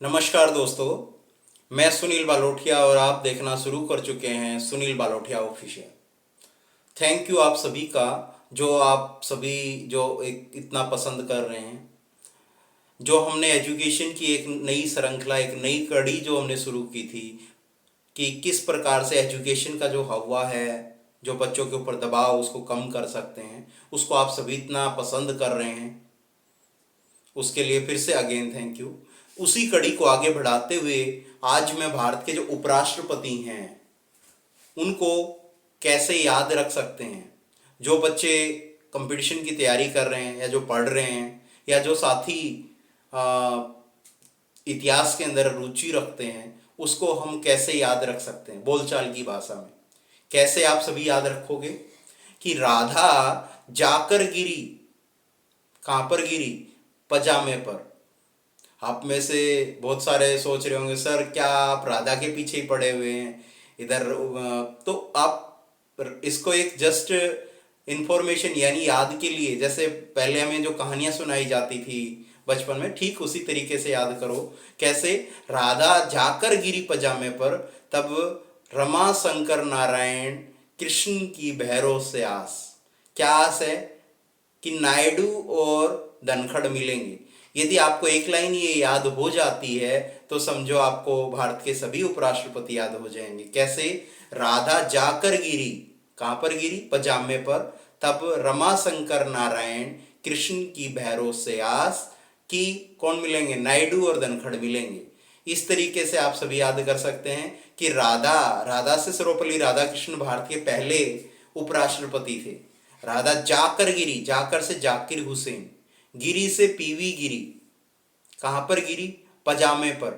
नमस्कार दोस्तों, मैं सुनील बालोटिया और आप देखना शुरू कर चुके हैं Sunil Balotiya official. Thank you आप सभी का, जो आप सभी जो एक इतना पसंद कर रहे हैं। जो हमने एजुकेशन की एक नई श्रृंखला, एक नई कड़ी जो हमने शुरू की थी कि किस प्रकार से एजुकेशन का जो हवा है, जो बच्चों के ऊपर दबाव उसको कम कर सकते हैं, उसको आप सभी इतना पसंद कर रहे हैं। उसके लिए फिर से अगेन थैंक यू। उसी कड़ी को आगे बढ़ाते हुए आज मैं भारत के जो उपराष्ट्रपति हैं उनको कैसे याद रख सकते हैं। जो बच्चे कंपटीशन की तैयारी कर रहे हैं या जो पढ़ रहे हैं या जो साथी आ, इतिहास के अंदर रुचि रखते हैं, उसको हम कैसे याद रख सकते हैं बोलचाल की भाषा में। कैसे आप सभी याद रखोगे कि राधा जाकर गिरी, कहाँ पर गिरी? पजामे पर। आप में से बहुत सारे सोच रहे होंगे, सर क्या आप राधा के पीछे ही पड़े हुए हैं इधर? तो आप इसको एक जस्ट इंफॉर्मेशन यानी याद के लिए, जैसे पहले हमें जो कहानियां सुनाई जाती थी बचपन में, ठीक उसी तरीके से याद करो। कैसे? राधा जाकर गिरी पजामे पर, तब रमा शंकर नारायण कृष्ण की भैरव से आस। क्या आस है? कि नायडू और धनखड़ मिलेंगे। यदि आपको एक लाइन ये याद हो जाती है तो समझो आपको भारत के सभी उपराष्ट्रपति याद हो जाएंगे। कैसे? राधा जाकर गिरी, कहाँ पर गिरी? पजामे पर, तब रमा शंकर नारायण कृष्ण की भैरव से आस कि कौन मिलेंगे? नायडू और धनखड़ मिलेंगे। इस तरीके से आप सभी याद कर सकते हैं कि राधा, राधा से सर्वपल्ली राधाकृष्ण भारत के पहले उपराष्ट्रपति थे। राधा जाकर गिरी, जाकर से जाकिर हुसैन, गिरी से पीवी गिरी, कहां पर गिरी? पजामे पर।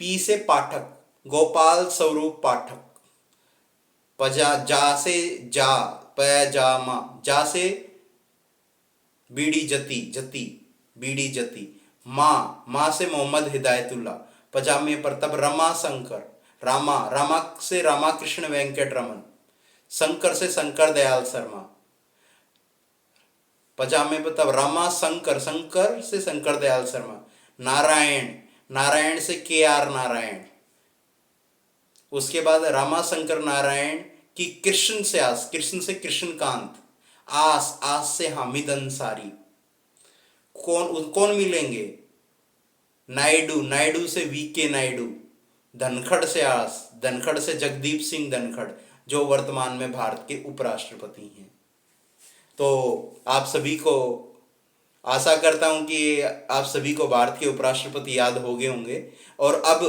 पी से पाठक, गोपाल स्वरूप पाठक। पजा, जा से जा, पैजामा, जा से बीड़ी जती, जती, बीड़ी जती। माँ, माँ से मोहम्मद हिदायतुल्ला, पजामे पर। तब रमा शंकर, रामा, रामा से रामाकृष्ण वेंकट रमन, शंकर से शंकर दयाल शर्मा, पजामे पर। तब रमा शंकर, शंकर से शंकर दयाल शर्मा। नारायण, नारायण से के आर नारायण। उसके बाद रामा शंकर नारायण की कृष्ण से आस, कृष्ण से कृष्णकांत। आस, आस से हामिद अंसारी। कौन कौन मिलेंगे? नायडू, नायडू से वी के नायडू। धनखड़ से आस, धनखड़ से जगदीप सिंह धनखड़, जो वर्तमान में भारत के उपराष्ट्रपति हैं। तो आप सभी को आशा करता हूं कि आप सभी को भारत के उपराष्ट्रपति याद हो गए होंगे। और अब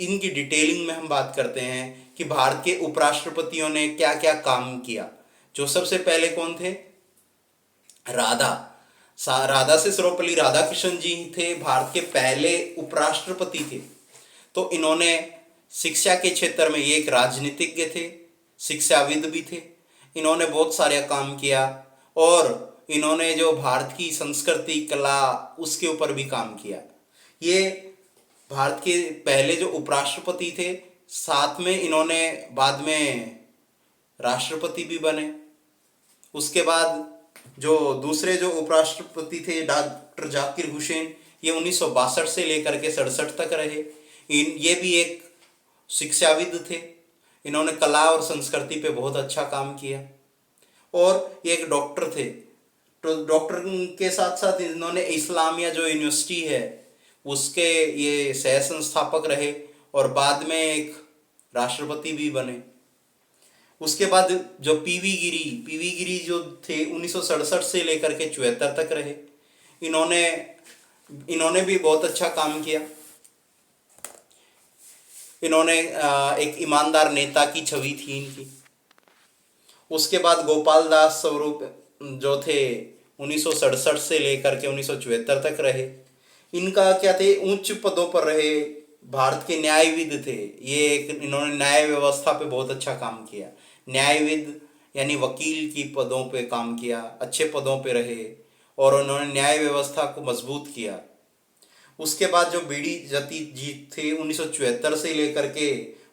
इनकी डिटेलिंग में हम बात करते हैं कि भारत के उपराष्ट्रपतियों ने क्या क्या काम किया। जो सबसे पहले कौन थे? राधा, राधा से सर्वपल्ली राधाकृष्णन जी थे, भारत के पहले उपराष्ट्रपति थे। तो इन्होंने शिक्षा के क्षेत्र में, ये एक राजनीतिज्ञ थे, शिक्षाविद भी थे। इन्होंने बहुत सारे काम किया और इन्होंने जो भारत की संस्कृति, कला, उसके ऊपर भी काम किया। ये भारत के पहले जो उपराष्ट्रपति थे, साथ में इन्होंने बाद में राष्ट्रपति भी बने। उसके बाद जो दूसरे जो उपराष्ट्रपति थे डॉक्टर जाकिर हुसैन, ये 1962 से लेकर के 67 तक रहे। ये भी एक शिक्षाविद थे। इन्होंने कला और संस्कृति पे बहुत अच्छा काम किया। और ये एक डॉक्टर थे। तो डॉक्टर के साथ साथ इन्होंने इस्लामिया जो यूनिवर्सिटी है उसके ये सह संस्थापक रहे और बाद में एक राष्ट्रपति भी बने। उसके बाद जो पीवी गिरी जो थे 1967 से लेकर के 74 तक रहे। इन्होंने इन्होंने भी बहुत अच्छा काम किया। इन्होंने एक ईमानदार नेता की छवि थी इनकी। उसके बाद गोपाल दास स्वरूप जो थे 1967 से लेकर के 1974 तक रहे। इनका क्या थे? उच्च पदों पर रहे, भारत के न्यायविद थे। ये एक, इन्होंने न्याय व्यवस्था पे बहुत अच्छा काम किया। न्यायविद यानी वकील की पदों पे काम किया, अच्छे पदों पे रहे और उन्होंने न्याय व्यवस्था को मजबूत किया। उसके बाद जो बीडी जती जी थे 1974 से लेकर के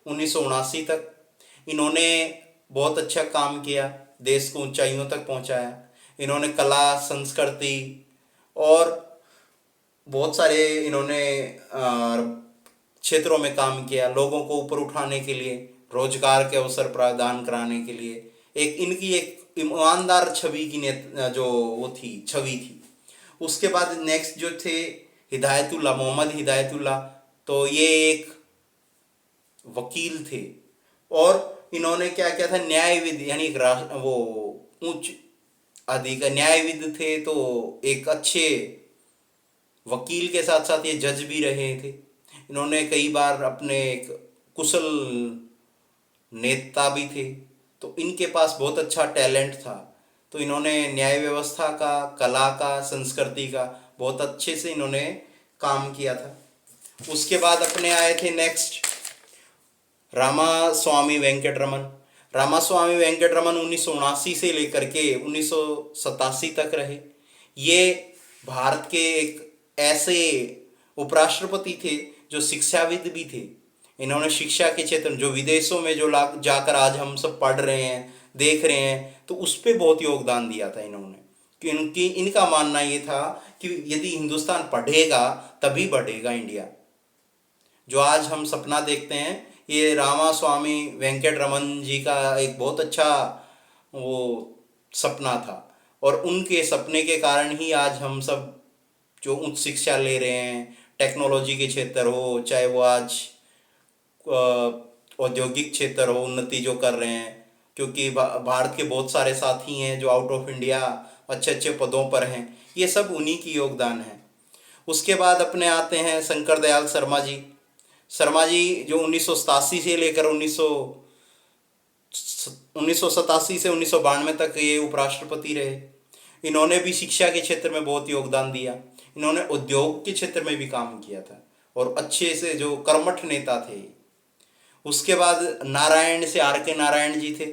1979 तक, इन्होंने बहुत अच्छा काम किया, देश को ऊंचाइयों तक पहुंचाया। इन्होंने कला, संस्कृति और बहुत सारे इन्होंने क्षेत्रों में काम किया, लोगों को ऊपर उठाने के लिए, रोजगार के अवसर प्रदान कराने के लिए। एक इनकी एक ईमानदार छवि की जो वो थी, छवि थी। उसके बाद नेक्स्ट जो थे हिदायतुल्लाह, मोहम्मद हिदायतुल्लाह, तो ये एक वकील थे और इन्होंने क्या किया था, न्यायविद यानी एक वो उच्च अधिक न्यायविद थे, तो एक अच्छे वकील के साथ साथ ये जज भी रहे थे। इन्होंने कई बार अपने एक कुशल नेता भी थे, तो इनके पास बहुत अच्छा टैलेंट था। तो इन्होंने न्याय व्यवस्था का, कला का, संस्कृति का बहुत अच्छे से इन्होंने काम किया था। उसके बाद अपने आए थे नेक्स्ट रामास्वामी वेंकटरमन। रामास्वामी वेंकटरमन 1979 से लेकर के 1987 तक रहे। ये भारत के एक ऐसे उपराष्ट्रपति थे जो शिक्षाविद भी थे। इन्होंने शिक्षा के क्षेत्र में जो विदेशों में जो जाकर आज हम सब पढ़ रहे हैं, देख रहे हैं, तो उस पर बहुत योगदान दिया था इन्होंने। क्योंकि इनका मानना ये था कि यदि हिंदुस्तान पढ़ेगा तभी बढ़ेगा इंडिया। जो आज हम सपना देखते हैं, ये रामास्वामी वेंकटरमन जी का एक बहुत अच्छा वो सपना था, और उनके सपने के कारण ही आज हम सब जो उच्च शिक्षा ले रहे हैं, टेक्नोलॉजी के क्षेत्र हो, चाहे वो आज औद्योगिक क्षेत्र हो, उन्नति जो कर रहे हैं। क्योंकि भारत के बहुत सारे साथी हैं जो आउट ऑफ इंडिया अच्छे अच्छे पदों पर हैं, ये सब उन्हीं की योगदान है। उसके बाद अपने आते हैं शंकर दयाल शर्मा जी। शर्मा जी जो 1987 से लेकर 1987 से 1992 तक ये उपराष्ट्रपति रहे। इन्होंने भी शिक्षा के क्षेत्र में बहुत योगदान दिया। इन्होंने उद्योग के क्षेत्र में भी काम किया था और अच्छे से जो कर्मठ नेता थे। उसके बाद नारायण से आर के नारायण जी थे।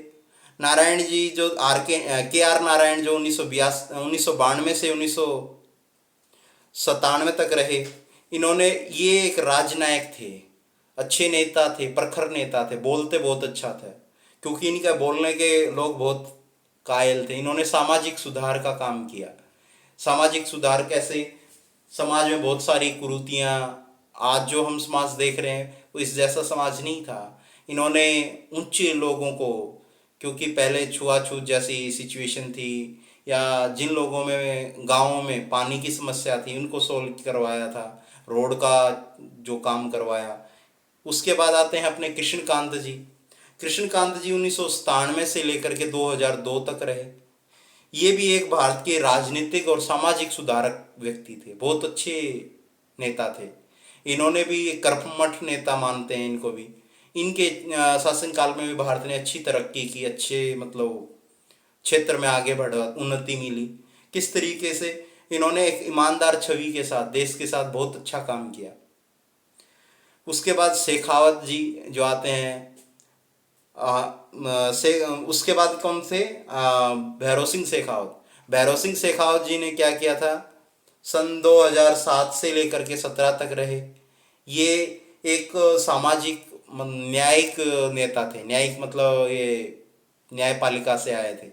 नारायण जी जो के आर नारायण जो 1992 से 1997 तक रहे। इन्होंने ये एक राजनायक थे, अच्छे नेता थे, प्रखर नेता थे, बोलते बहुत अच्छा था। क्योंकि इनका बोलने के लोग बहुत कायल थे। इन्होंने सामाजिक सुधार का काम किया। सामाजिक सुधार कैसे, समाज में बहुत सारी कुरीतियाँ, आज जो हम समाज देख रहे हैं वो इस जैसा समाज नहीं था। इन्होंने उच्च लोगों को, क्योंकि पहले छुआछूत जैसी सिचुएशन थी, या जिन लोगों में गाँवों में पानी की समस्या थी उनको सोल्व करवाया था, रोड का जो काम करवाया। उसके बाद आते हैं अपने कृष्णकांत जी। कृष्णकांत जी 1997 से लेकर के 2002 तक रहे। ये भी एक भारत के राजनीतिक और सामाजिक सुधारक व्यक्ति थे, बहुत अच्छे नेता थे। इन्होंने भी एक कर्मठ नेता मानते हैं इनको भी। इनके शासनकाल में भी भारत ने अच्छी तरक्की की, अच्छे मतलब क्षेत्र में आगे बढ़ा, उन्नति मिली। किस तरीके से इन्होंने एक ईमानदार छवि के साथ देश के साथ बहुत अच्छा काम किया। उसके बाद शेखावत जी जो आते हैं, उसके बाद कौन से, भैरव सिंह शेखावत। भैरव सिंह शेखावत जी ने क्या किया था, सन 2007 से लेकर के 17 तक रहे। ये एक सामाजिक न्यायिक नेता थे। न्यायिक मतलब ये न्यायपालिका से आए थे,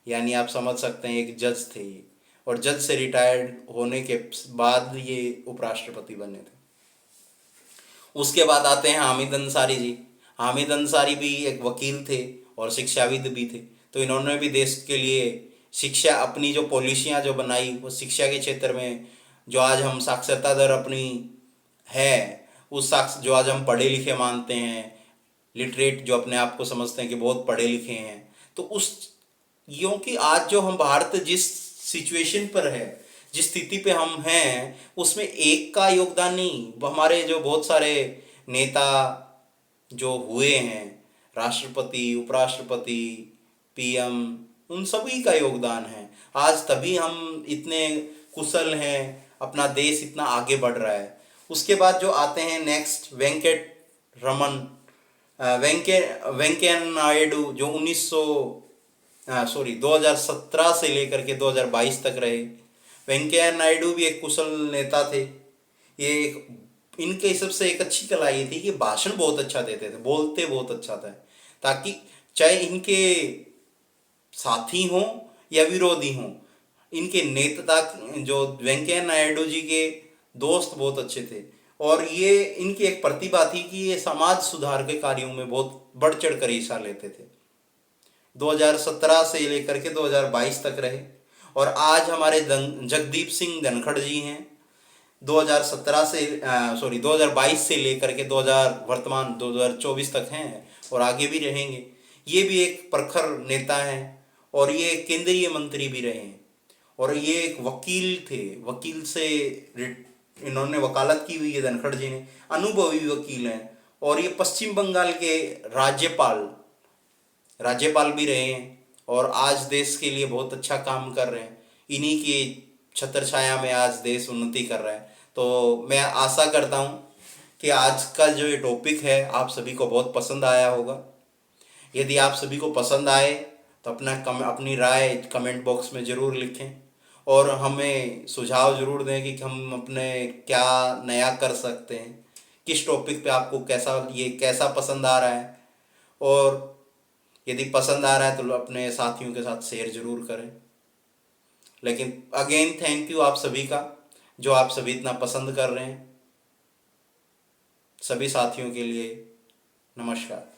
यानी आप समझ सकते हैं एक जज थे ये, और जज से रिटायर्ड होने के बाद ये उपराष्ट्रपति बने थे। उसके बाद आते हैं हामिद अंसारी जी। हामिद अंसारी भी एक वकील थे और शिक्षाविद भी थे। तो इन्होंने भी देश के लिए शिक्षा, अपनी जो पॉलिसियाँ जो बनाई वो शिक्षा के क्षेत्र में, जो आज हम साक्षरता दर अपनी है, उस जो आज हम पढ़े लिखे मानते हैं, लिटरेट जो अपने आप को समझते हैं कि बहुत पढ़े लिखे हैं, तो उस यों कि आज जो हम भारत जिस सिचुएशन पर है, जिस स्थिति पे हम हैं, उसमें एक का योगदान नहीं, हमारे जो बहुत सारे नेता जो हुए हैं, राष्ट्रपति, उपराष्ट्रपति, पीएम, उन सभी का योगदान है। आज तभी हम इतने कुशल हैं, अपना देश इतना आगे बढ़ रहा है। उसके बाद जो आते हैं नेक्स्ट वेंकट रमन, वेंकैया नायडू जो 2017 से लेकर के 2022 तक रहे। वेंकैया नायडू भी एक कुशल नेता थे। ये इनके सबसे एक अच्छी कला ये थी कि भाषण बहुत अच्छा देते थे, बोलते बहुत अच्छा था, ताकि चाहे इनके साथी हों या विरोधी हों, इनके नेता, जो वेंकैया नायडू जी के दोस्त बहुत अच्छे थे। और ये इनकी एक प्रतिभा थी कि ये समाज सुधार के कार्यों में बहुत बढ़ चढ़ कर हिस्सा लेते थे। 2017 से लेकर के 2022 तक रहे। और आज हमारे जगदीप सिंह धनखड़ जी हैं। 2017 से 2022 से लेकर के 2000 वर्तमान 2024 तक हैं और आगे भी रहेंगे। ये भी एक प्रखर नेता हैं और ये केंद्रीय मंत्री भी रहे हैं। और ये एक वकील थे, वकील से इन्होंने वकालत की हुई है धनखड़ जी ने, अनुभवी वकील हैं। और ये पश्चिम बंगाल के राज्यपाल राज्यपाल भी रहे हैं और आज देश के लिए बहुत अच्छा काम कर रहे हैं। इन्हीं की छत्र छाया में आज देश उन्नति कर रहा है। तो मैं आशा करता हूँ कि आज का जो ये टॉपिक है आप सभी को बहुत पसंद आया होगा। यदि आप सभी को पसंद आए तो अपनी राय कमेंट बॉक्स में ज़रूर लिखें और हमें सुझाव ज़रूर दें कि हम अपने क्या नया कर सकते हैं, किस टॉपिक पे आपको कैसा पसंद आ रहा है। और यदि पसंद आ रहा है तो अपने साथियों के साथ शेयर ज़रूर करें। लेकिन अगेन थैंक यू आप सभी का, जो आप सभी इतना पसंद कर रहे हैं। सभी साथियों के लिए नमस्कार।